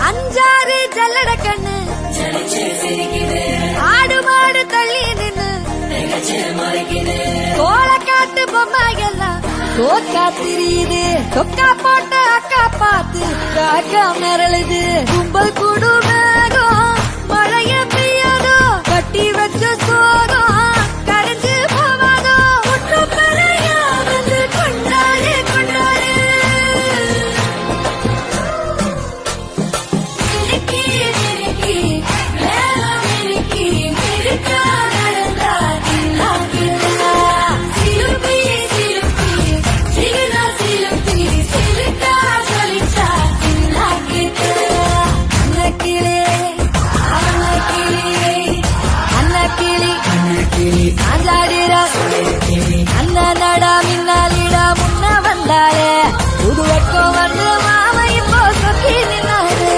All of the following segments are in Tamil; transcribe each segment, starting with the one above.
அஞ்சாறு ஜல்லட கண்ணு ஆடு மாடு தள்ளி நின்னு தோள காட்டு பொம்மைகள்லாம் தோக்கா திரியுது தொக்கா போட்ட அக்கா பார்த்து காக்கா மிரளுது கும்பல் குடு மேகம் மழைய பெய்யாதோ கட்டி வச்ச சோகம் கரைஞ்சு போவாதோ குற்றப்பறையா வந்து கொண்டாடு கொண்டாடு அண்ணனடா மின்னாலிடா முன்ன வந்தாலே புதுவக்கம் வந்து மாமா இப்போ சொக்கி நின்னாரு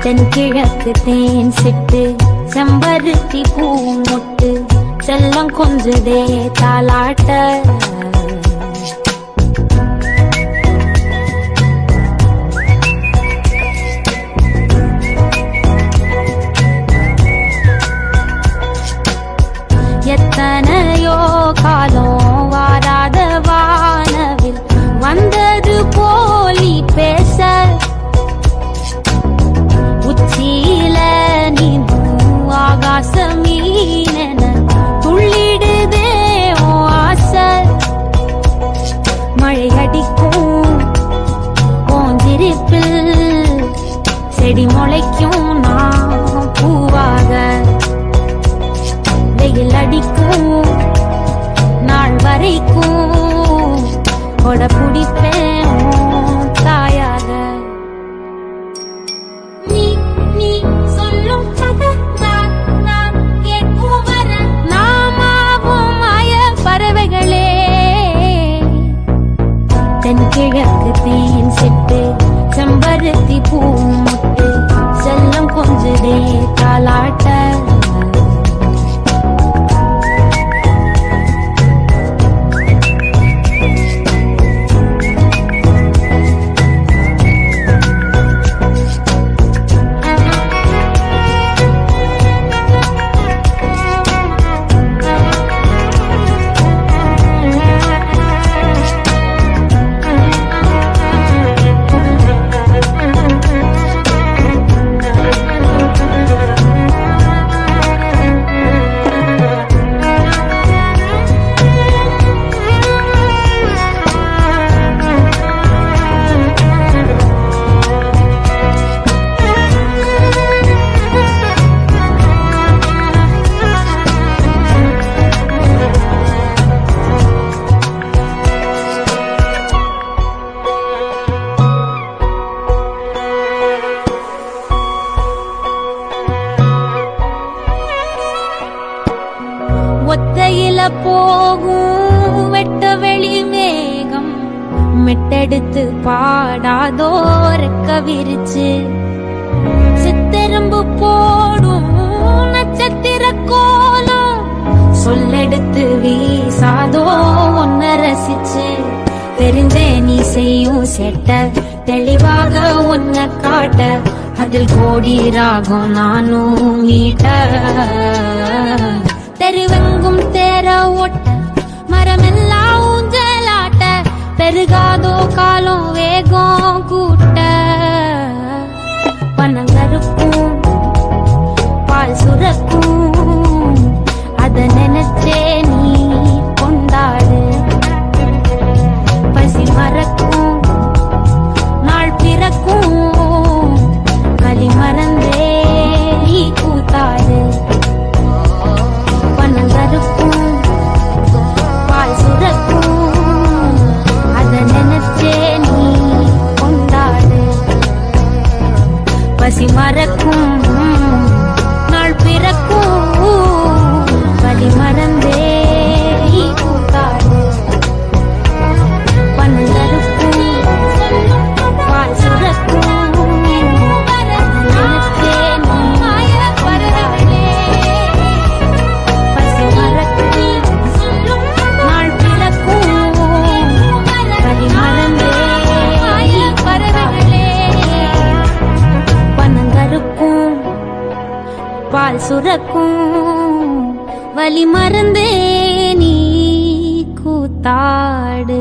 தென்கிழக்கு தேன் சிட்டு செம்பருத்தி பூ மொட்டு செல்லம் கொஞ்சதே தாலாட்ட எத்தனையோ காலம் வாராத வானவில் வந்தது போலி பேச உச்சியில நீந்தும் ஆகாச மீனென துள்ளிடுதே ஆசை மழை அடிக்கும் போஞ்சிருப்பில் செடி முளைக்கும் நான் பூவாக வெயில் அடிக்கும் நாள் வரைக்கும் கொட பிடிப்பேன் தாயாக நீ சொல்லும் கதை நான் கேட்கும் வர நாமாவும் மாய பறவைகளே தென்கிழக்கு தேன் சிட்டு செம்பருத்தி பூ முட்டு செல்லம் கொஞ்சதே தாலாட்ட ஒத்தையில போகும் வெட்ட வெளி மேகம் மெட்டெடுத்து பாடாதோ ரெக்க விரிச்சு சித்தெரும்பு போடும் நட்சத்திர கோலம் சொல்லெடுத்து வீசாதோ ஒன்ன ரசிச்சு தெரிஞ்சே நீ செய்யும் செட்ட தெளிவாக உன்னை காட்ட அதில் கோடி ராகம் நானும் மீட்ட தெருவெங்கும் தேர ஓட்ட மரமெல்லாம் ஊஞ்சலாட்ட பெருகாதோ காலம் வேகம் கூட்ட பனங்கருக்கும் பால் சுரக்கும் அத நினைச்சே நீ கொண்டாடு பசி மறக்கும் நாள் பிறக்கும் களி மறந்தே நீ கூத்தாடு பனங்கருக்கும் பால் சுரக்கும் அத நினைச்சே நீ கொண்டாடு பசி மறக்கும் நாள் பிறக்கும் களி மறந்தே நீ கூத்தாடு பனங்கருக்கும் பால் சுரக்கும் பால் சுரக்கும் வலி மறந்தே நீ கூத்தாடு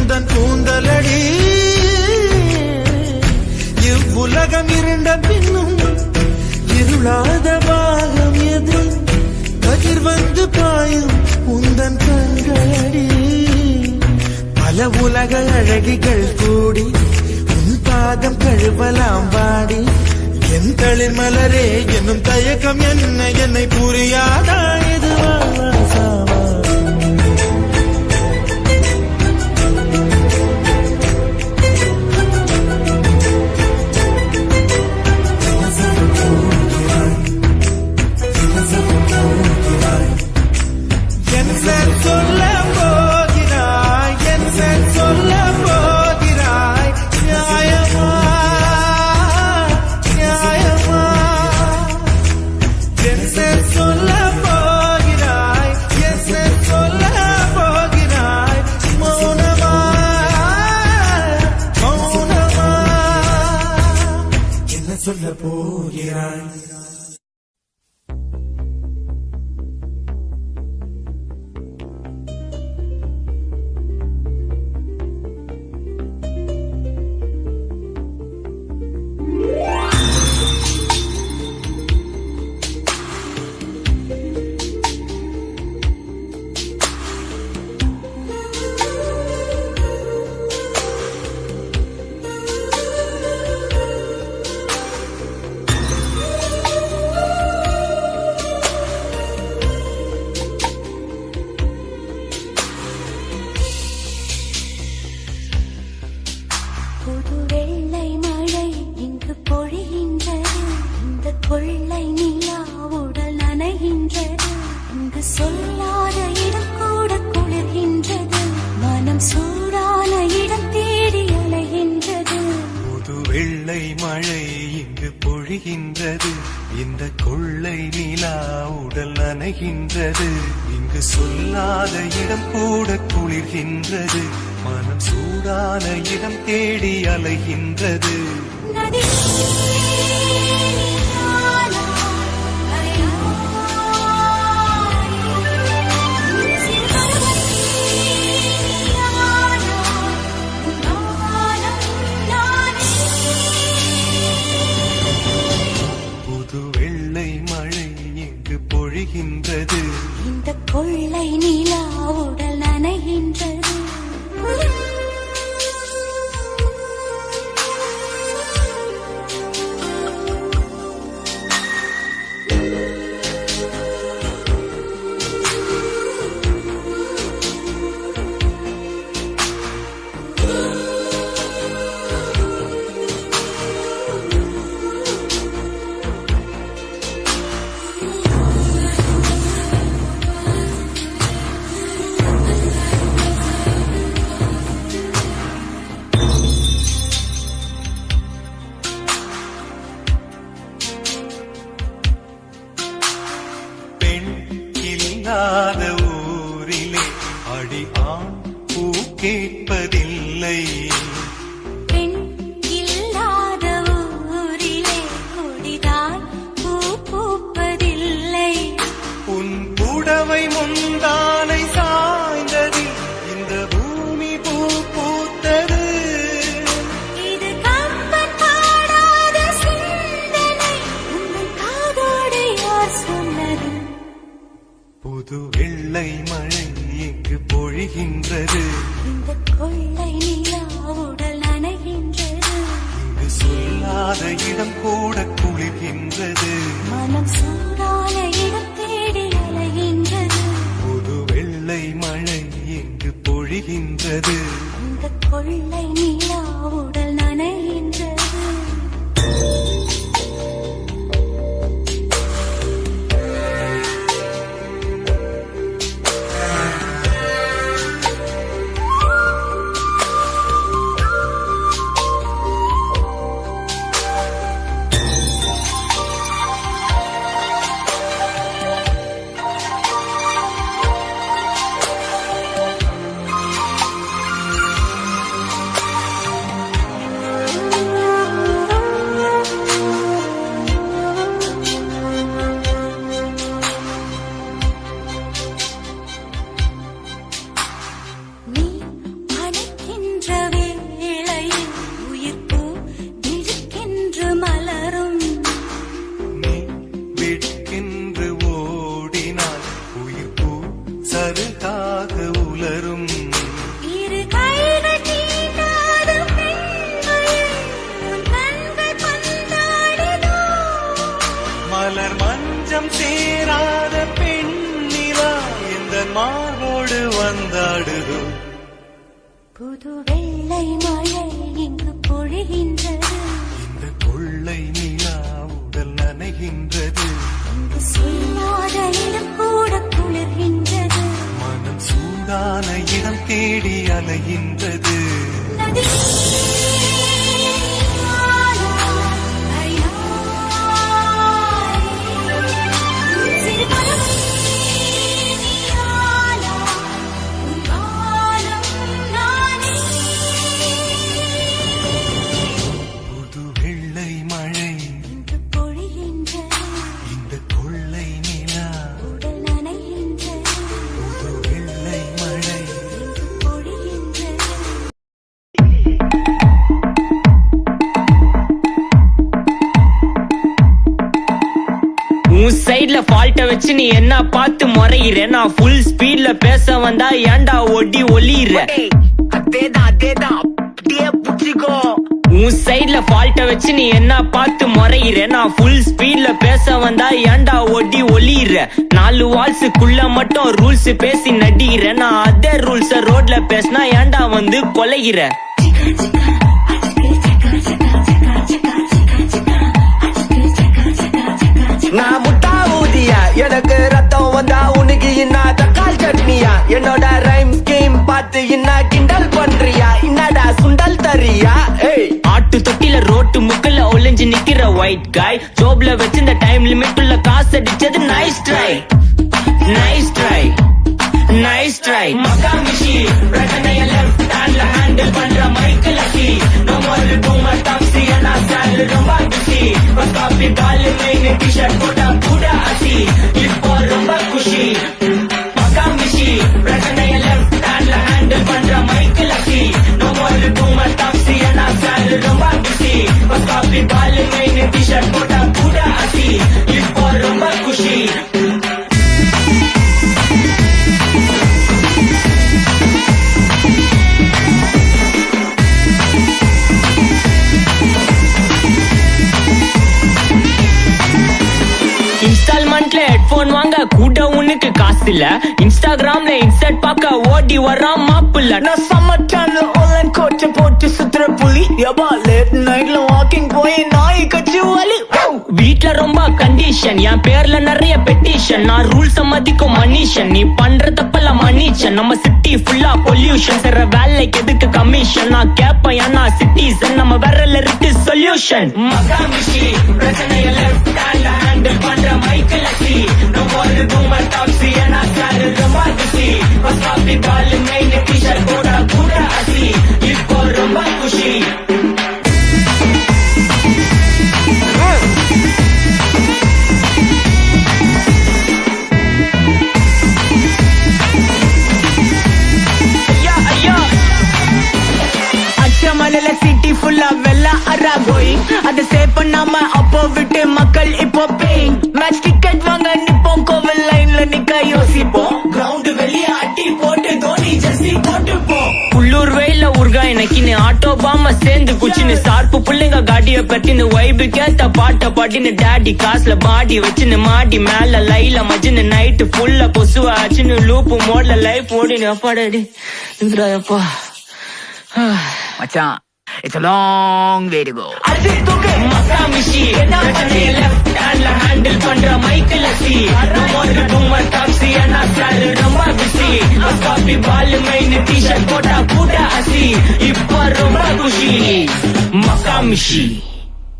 உந்தன் கூந்தலடி. இவ்வுலகம் இருண்ட பின்னும் இருளாத பாகம் எது? கதிர் வந்து பாயும் உந்தன் கண்களடி. பல உலக அழகிகள் கூடி உன் பாதம் கழுவலாம் வாடி. என் தளிர் மலரே என்னும் தயக்கம் என்ன என்னை புரியாதா? இது வாசாவா? சொல்ல போகிறாய் என் சொல்ல போகிறாய் நியாயமா நியாயமா? என் சொல்ல போகிறாய் என் சொல்ல போகிறாய் மௌனமா மௌனமா? என்ன சொல்ல போகிறாய்? இந்த கொள்ளை நிலா உடல் நனைகின்றது. இங்கு சொல்லாத இடம் கூட குளிர்கின்றது. மனம் சூடான இடம் தேடி அலைகின்றது. பொழிகின்றது. இந்த கொள்ளை நிலா உடல் நனைகின்றது. ஊரிலே அடி ஆண் பூ கேட்பதில்லை. பெண் இல்லாத ஊரிலே கொடிதான் பூ பூப்பதில்லை. உன் புடவை முந்தானை சாய்ந்ததில் இந்த பூமி பூ பூத்தது. இது கம்பன் பாடாத சிந்தனை உங்கள் காதோடு யார் சொன்னது? புது வெள்ளை மழை இங்கு பொழிகின்றது. இந்த கொள்ளை நிலா உடல் நனைகின்றது. இங்கு சொல்லாத இடம் கூட குளிர்கின்றது. மனம் சூடான இடம் தேடி அலைகின்றது. புது வெள்ளை மழை இங்கு பொழிகின்றது. இந்த கொள்ளை நிலா உடல் நனைகின்றது. அருகாக உலரும் இரு கைகள் தீண்டாத பெண்மையில் உன் கண்கள் பந்தாடினோ மலர் மஞ்சம் சேராத பெண்ணிலா எந்த மார்போடு வந்தாடுதோ புது வெள்ளை மழை இங்கு பொழிகின்றது இந்த கொள்ளை நிலா உடல் நனைகின்றது இங்கு சொல்லாத இடம் கூட குளிர்கின்றது மனம் சூடான இடம் தேடி அலைகின்றது நதி புது வெள்ளை மழை இங்கு பொழிகின்றது இந்த கொள்ளை நிலா உடல் நனைகின்றது புது வெள்ளை மழை இங்கு பொழிகின்றது உன் சைடுல ஃபால்ட்ட வச்சு நீ என்ன பார்த்து முறையிற நான் ஃபுல் ஸ்பீட்ல பேச வந்தா ஏன்டா ஒடி ஒளியிற உன் சைடுல ஃபால்ட்ட வச்சு நீ என்ன பார்த்து முறையிற நான் ஃபுல் ஸ்பீட்ல பேச வந்தா ஏன்டா ஒடி ஒளியிற 4 வால்ஸுக்குள்ள மட்டும் ரூல்ஸ் பேசி நடிகிற நான் அதே ரூல்ஸ ரோட்ல பேசினா ஏன்டா வந்து கொலைகிற நான் முட்டா ஊதியா எனக்கு ரத்தம் வந்தா உனக்கு என்ன தக்காளி சட்னியா என்னோட ரைம் ஸ்கீம் பார்த்து என்ன கிண்டல் பண்றியா என்னடா சுண்டல் தரியா ஏய் ஆட்டு தொட்டில ரோட்டு முக்கல்ல ஒளிஞ்சு நிக்கிற ஒயிட் காய் ஜோப்ல வச்சிருந்த டைம் லிமிட் உள்ள காசு அடிச்சது nice try nice try nice try மகாமிஷி பிரச்சனைய லெஃப்ட் ஹேண்ட்ல ஹேண்டில் பண்ற மைக்கேல் அசி no more too much taxi and சால் ரொம்ப பிஸி பஸ் காபி டால் மெயின் டி-ஷர்ட் போட்டா கூட அசி இப்போ ரொம்ப குஷி மகாமிஷி பிரச்சனைய லெஃப்ட் ஹேண்ட்ல ஹேண்டில் பண்ற மைக்கேல் அசி no more too much taxi and சால் ரொம்ப பிஸி பஸ் காபி டால் மெயின் டி-ஷர்ட் போட்டா கூட அசி இப்போ ரொம்ப குஷி இன்ஸ்டால்மெண்ட்ல ஹெட்போன் வாங்க கூட உனக்கு காசு இல்ல இன்ஸ்டாகிராம்ல இன்ஸ்டன்ட் பார்க்க ஓடி வரான் மாப்பிள்ள நான் சம்மர் டைம்ல ஆன்லைன் கோச்ச போட்டு சுத்துற புலி யபா லேட் நைட்ல வாக்கிங் போய் நாய் கச்சி வலி வீட்ல ரொம்ப கண்டிஷன் என் பேர்ல நிறைய பெட்டிஷன் நான் ரூல்ஸ் மதிக்கும் மனுஷன் நீ பண்ற தப்பெல்லாம் மன்னிச்சன் நம்ம சிட்டி ஃபுல்லா பொல்யூஷன் செய்ற வேலைக்கு எதுக்கு கமிஷன் நான் கேப்பேன் ஏன்னா சிட்டிசன் நம்ம விரல்ல இருக்கு சொல்யூஷன் மகாமிஷி பிரச்சனைய லெஃப்ட் ஹேண்ட்ல ஹேண்டில் பண்ற மைக்கேல் அசி no more too much taxi and சால் ரொம்ப பிஸி பஸ் காபி டால் மெயின் டி-ஷர்ட் போட்டா கூட அசி இப்போ ரொம்ப குஷி மலையில சிட்டி ஃபுல்லா வெள்ள அராகோய் அதை சேவ் பண்ணாம அப்போ விட்டு மக்கள் இப்போ பேயிங் மேட்ச் டிக்கெட் வாங்க நிப்போம் கோவில் லைன்ல நிக்க யோசிப்போம் கிரவுண்ட் வெளியே அட்டி போட்டு தோனி ஜெர்சி போட்டுப்போம் உள்ளூர் வெயில உருகா எனக்குன்னு ஆட்டோ பாம சேர்ந்து குச்சின்னு சார்பு புள்ளைங்க காடிய பட்டின்னு வைபு கேத்த பாட்ட பாட்டின்னு டாடி காசுல பாடி வச்சுன்னு மாடி மேல லைல மஜின்னு நைட்டு ஃபுல்லா கொசுவா ஆச்சுன்னு லூப்பு மோட்ல லைஃப் ஓடினு அப்பாடி இந்திராயப்பா மச்சான் it's a long way to go மகாமிஷி பிரச்சனைய லெஃப்ட் ஹேண்ட்ல ஹேண்டில் பண்ற மைக்கேல் அசி மோர் டூ மச் டாக்ஸி அண்ட் சால் ரொம்ப பிஸி பஸ் காபி பால் மெயின் டி-ஷர்ட் போட்டா கூட அசி இப்போ ரொம்ப குஷி மகாமிஷி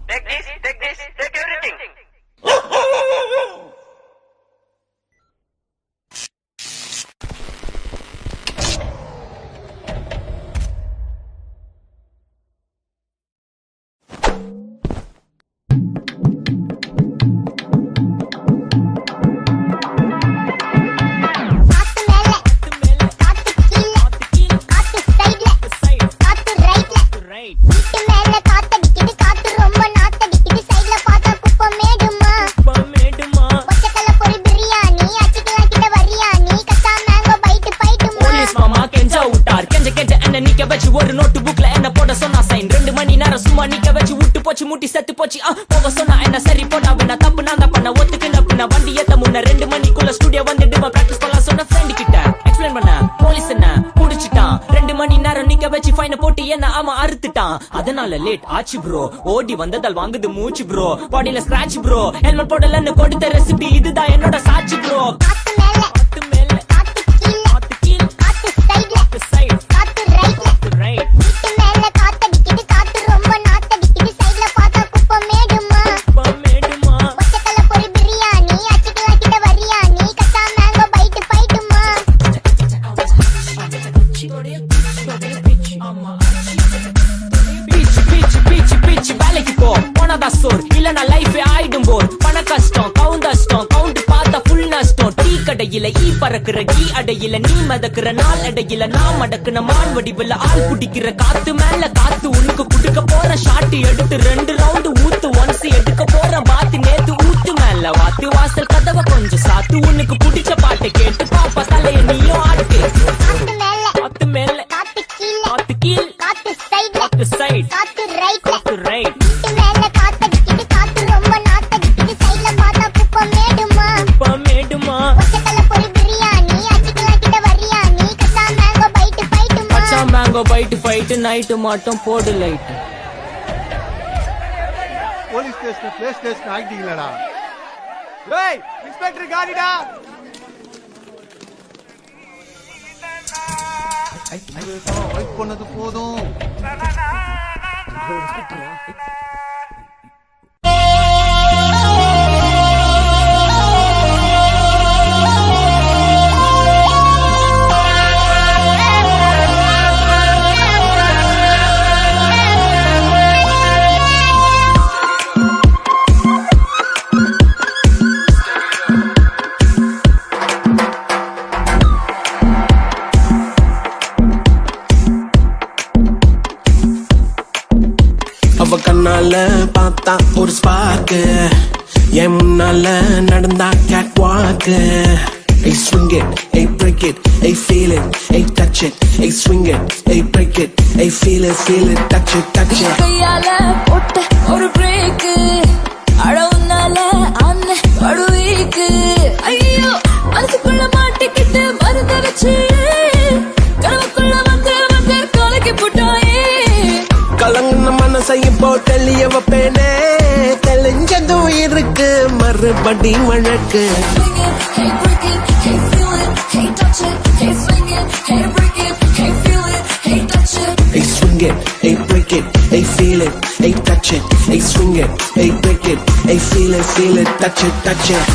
take everything வீட்டு மேல காத்தடிக்குது காத்து ரொம்ப நாத்தடிக்குது சைடுல பார்த்தா குப்பமே நிக்க வச்சு ஒரு நோட்டு புக்ல என்ன போட சொன்னா சைன் 2 மணி நேரம் சும்மா நிக்க வச்சு விட்டு போச்சு முட்டி செத்து போச்சு போக சொன்னா என்ன சரி போட்டா வேணா தப்பு நான் தான் பண்ண ஒத்துக்கு நப்புன வண்டி ஏத்த முன்ன 2 மணிக்குள்ள ஸ்டுடியோ வந்துட்டு பிராக்டிஸ் பண்ணலாம் சொன்ன ஃப்ரெண்ட் கிட்ட எக்ஸ்பிளைன் பண்ண போலீஸ் என்ன புடிச்சிட்டான் 2 மணி நேரம் நிக்க வச்சு ஃபைன போட்டு என்ன அவன் அறுத்துட்டான் அதனால லேட் ஆச்சு ப்ரோ ஓடி வந்ததால் வாங்குது மூச்சு ப்ரோ பாடியில ஸ்கிராட்ச் ப்ரோ ஹெல்மெட் போடலன்னு கொடுத்த ரெசிபி இதுதான் என்னோட சாட்சி ப்ரோ காத்து மேல காத்து கீழ காத்து சைடு காத்து ரைட் வேலைக்கு போ போனதான் சோர் இல்லனா லைஃப் ஆயிடும் போர் பண கஷ்டம் கவுண்ட் பார்த்தா ஃபுல் நஷ்டம் டீ கடையில ஈ பறக்குற கீ அடையில நீ மதக்குற நாள் அடையில நான் மடக்குன மான் வடிவுல ஆள் குடிக்கிற காத்து மேல காத்து உனக்கு குடுக்க போற ஷாட் எடுத்து 2 ரவுண்டு ஊத்து ஒன்ஸ் எடுக்க போற பாத்து நேத்து ஊத்து மேல வாத்து வாசல் கதவை கொஞ்சம் சாத்து உனக்கு பிடிச்ச பாட்டை கேட்டு பாப்பா தலைய நீயும் ஆட்டு காத்து மேல காத்து கீழ காத்து சைடு காத்து ரைட் மேடுமா மேங்கோ பைட் ஃபைட் நைட்டு மட்டும் போடு light police station play station ஆகிட்டீங்களடா ஏய் இன்ஸ்பெக்டர் காரிடா வெயிட் பண்ணது போதும் அவ கண்ணால பார்த்தா ஒரு ஸ்பார்க்கு என் முன்னால நடந்தா கேட் வாக்கு Hey swing it, hey break it, hey feel it, hey touch it, hey swing it, hey break it, hey feel it, touch it, touch it. கையால போட்ட ஒரு பிரேக் அடவுனால அண்ணே படுவீக்கு ஐயோ மனசுக்குள்ள மாட்டிக்கிட்டு மருந்த வச்சு கனவுக்குள்ள வந்து கொலைக்கு போட்டாயே கலங்கின மனசை இப்போ தெளிய வைப்பேனே தெளிஞ்சதும் இருக்கு மறுபடி வழக்கு Hey break it, hey feel it, hey touch it, hey swing it, hey break it, hey feel it, hey touch it. Hey swing it, hey break it, hey feel it, hey touch it, hey swing it, hey break it, hey feel it, touch it, touch it.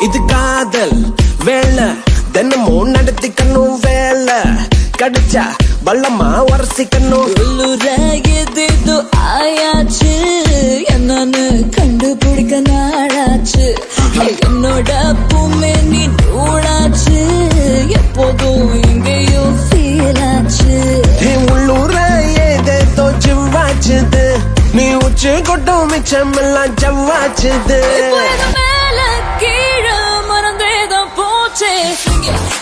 இது காதல் வேலை தினமும் நடத்திக்கணும் வேலை கிடைச்சா பள்ளமா உரசிக்கணும் ஏதேதோ ஆயாச்சு என்னன்னு கண்டுபிடிக்க நாளாச்சு என்னோட பூமே நீ நூலாச்சு எப்போதும் எங்கேயோ ஃபீல் ஆச்சு உள்ளூர ஏதேதோ ஜிவ்வாச்சுது நீ உச்சி கொட்டும் மிச்சம் எல்லாம் ஜவ்வாச்சுது மேல கீழே மறந்தேதான் போச்சே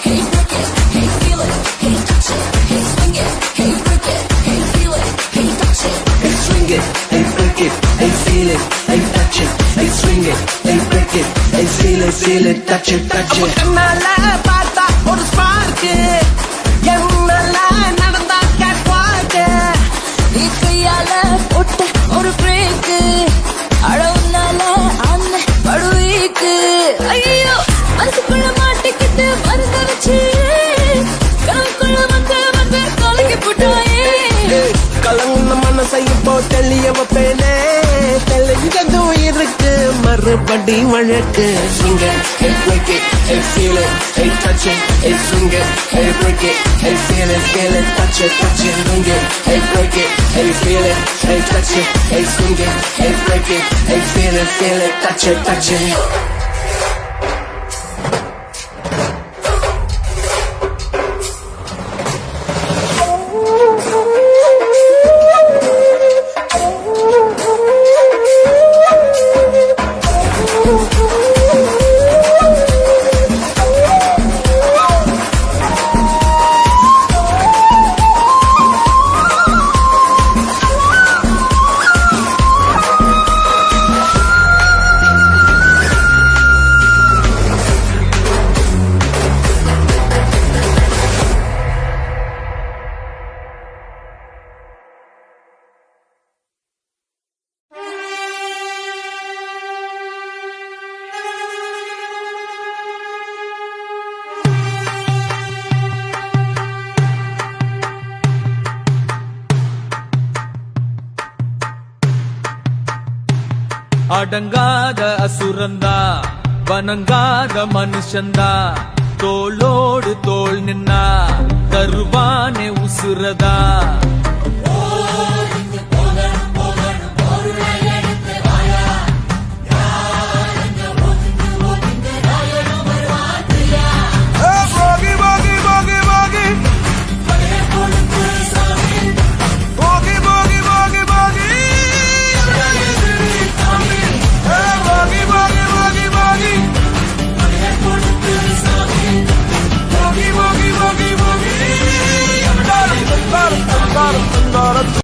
Hey break it, hey feel it, hey touch it, hey swing it, hey break it, hey feel it, hey touch it. Hey swing it, hey break it, hey feel it, hey touch it, hey swing it, hey break it, hey feel it, touch it, touch it. கண்ணால பார்த்தா ஒரு ஸ்பார்க்கு என்னால நடந்தா கேட் வாக்கு கையால போட்ட ஒரு பிரேக் அழவுனால அண்ணே படுவீக்கு ஐயோ மனசுக்குள்ள மாட்டிக்கிட்டு மருந்து வச்சு கனவுக்குள்ள வந்து கொலைக்கு போட்டாயே கலங்கின மனசை இப்போ தெளிய வைப்பேனே மறுபடி வழக்கு swing it, hey break it, hey feel it, hey touch it, hey swing it, hey break it, hey feel it, touch it, swing it, hey break it, hey feel it, hey touch it, hey swing it, hey break it, hey feel it, touch it. அடங்காத அசுரந்தா வணங்காத மனுஷந்தா தோளோடு தோள் நின்னா தருவானே உசுரதா